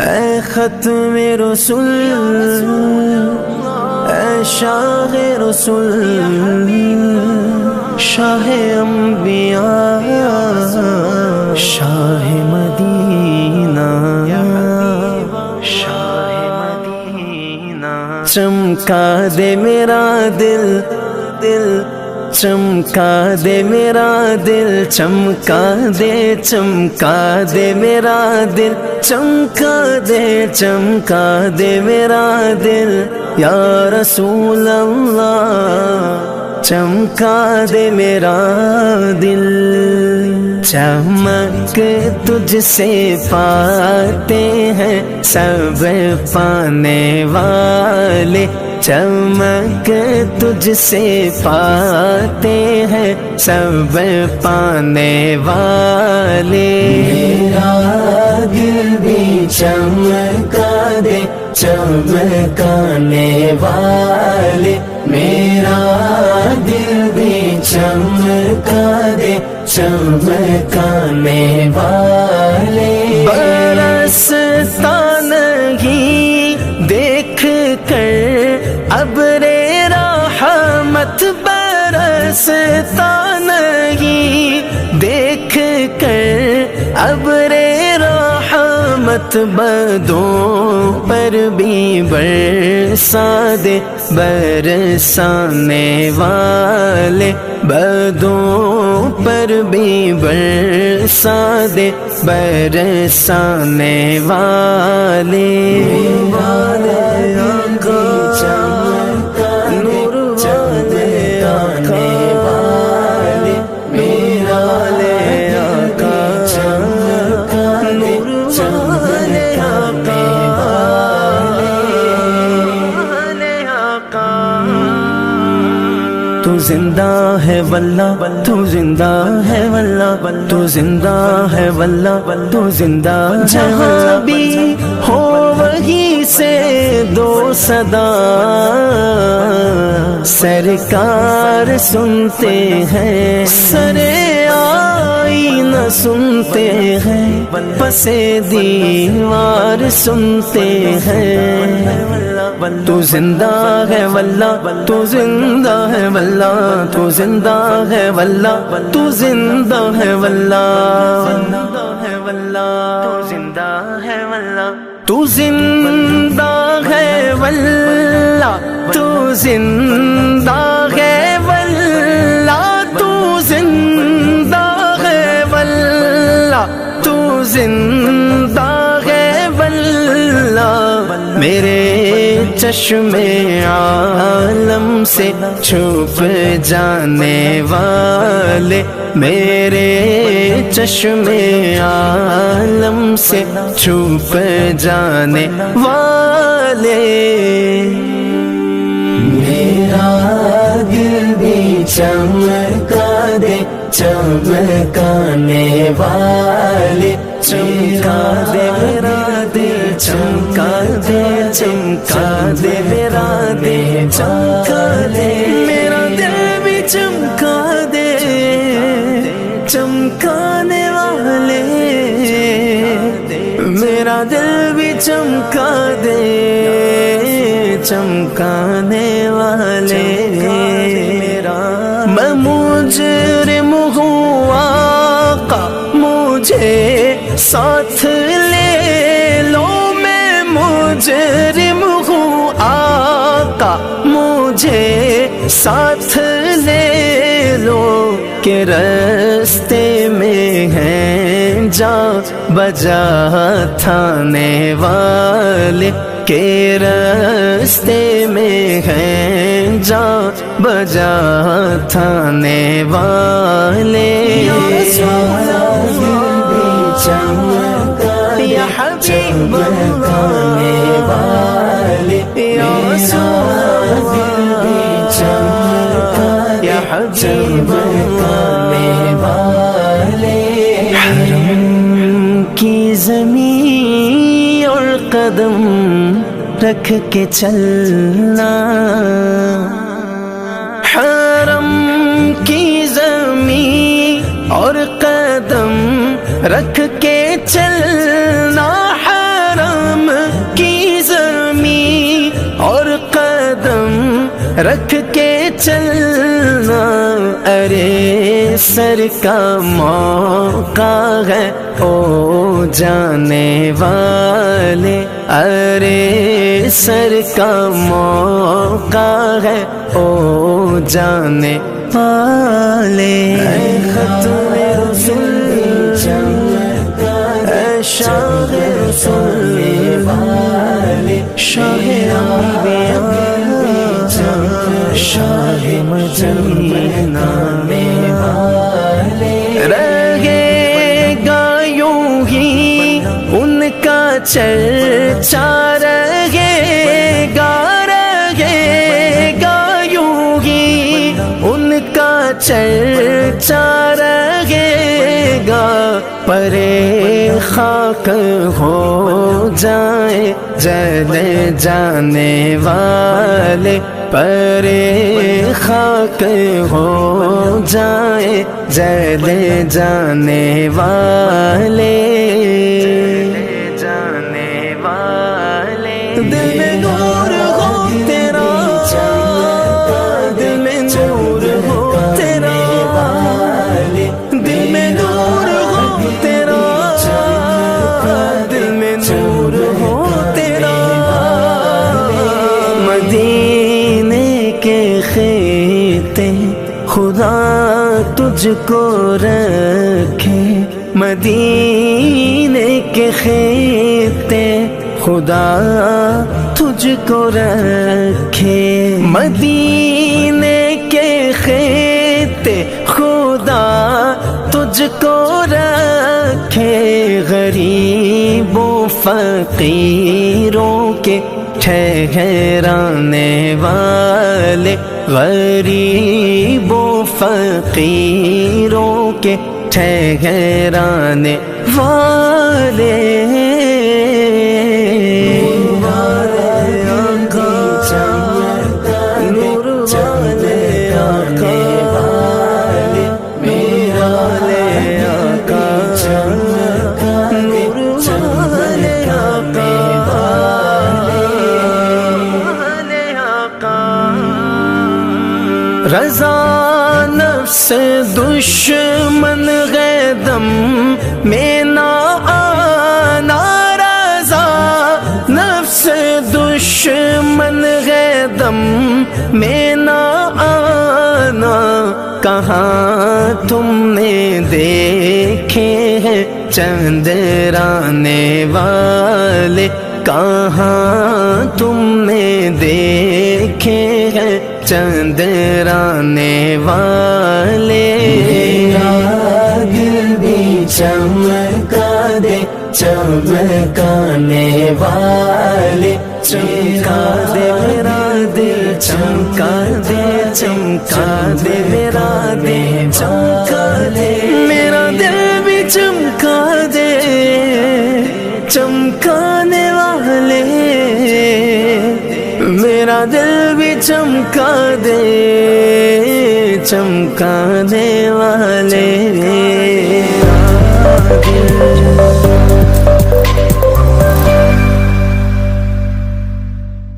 اے ختم رسول، اے شاہ رسول، شاہ انبیاء، شاہ مدینہ، شاہ مدینہ، چمکا دے میرا دل، دل چمکا دے میرا دل، چمکا دے، چمکا دے میرا دل، چمکا دے، چمکا دے میرا دل یا رسول اللہ، چمکا دے میرا دل۔ چمک تجھ سے پاتے ہیں سب پانے والے، چمک تجھ سے پاتے ہیں سب پانے والے، میرا دل بھی چمکا دے چمکانے والے، میرا دل بھی چمکا دے چمکانے والے، برستا نہیں دیکھ کر ابر رحمت، برستا نہیں دیکھ کر ابر رحمت، بدوں پر بھی برسا دے برسانے والے، بدوں پر بھی برسا دے برسانے والے، تو زندہ ہے واللہ، تو زندہ ہے واللہ، تو زندہ ہے واللہ، تو زندہ، جہاں بھی ہو وہیں سے دو صدا سرکار سنتے ہیں، سرے آئینہ سنتے ہیں، پسے دیوار سنتے ہیں، تو زندہ ہے واللہ، تو زندہ ہے واللہ، تو زندہ ہے واللہ، تو زندہ ہے واللہ، تو زندہ ہے واللہ، تو زندہ ہے واللہ، تو زندہ ہے واللہ، تو زندہ ہے واللہ، تو زندہ ہے واللہ، میرے چشم عالم سے چھپ جانے والے، میرے چشم عالم سے چھپ جانے والے، میرا دل بھی چمکا دے چمکانے والے، چمکا دے میرا دل، چمکا دے، چمکا دے میرا دل، چمکا دے میرا دل بھی چمکا دے چمکانے والے، میرا دل بھی چمکا دے چمکانے والے، میں مجرم ہوں آقا مجھے ساتھ لے لو، میں مجرم ہوں آقا مجھے ساتھ لے لو، کہ رستے میں ہیں جا بجا تھانے والے، کہ رستے میں ہیں جا بجا تھانے والے، یا حبیب حرم کی زمین اور قدم رکھ کے چلنا، حرم کی زمین اور قدم رکھ کے چلنا، حرم رکھ کے چلنا، ارے سر کا موقع ہے او جانے والے، ارے سر کا موقع ہے او جانے والے۔ اے ختم رسول اے شاہ رسول والے، شاہ انبیاء شاہ مدینہ رہے گا یوں ہی ان کا چرچا، رہے گا یوں ہی ان کا چرچا رہے گا، پرے خاک ہو جائے جل جانے والے، پرے خاک ہو جائے جل جانے والے، جانے والے۔ دل میں نور ہو تیرا، دل میں نور ہو تیرا، دل میں نور ہو تیرا، دل میں نور ہو تیرا۔ مدینے کے خطے خدا تجھ کو رکھے، مدینے کے خطے خدا تجھ کو رکھے، مدینے کے خطے خدا تجھ کو رکھے، غریبوں فقیروں کے ٹھہرانے والے، غریبوں فقیروں کے ٹھہرانے والے۔ رضا نفس دشمن ہے دم میں نہ آنا، رضا نفس دشمن ہے دم میں نہ آنا، کہاں تم نے دیکھے ہیں چندرانے والے، کہاں تم نے دیکھے ہیں چندرانے والے۔ میرا دل بھی چمکا دے چمکانے والے، چمکا دے میرا دل، چمکا دے چمکا دے میرا دل، چمکا دے میرا دل بھی چمکا دے چمکانے والے، میرا دل بھی چمکا دے چمکانے والے۔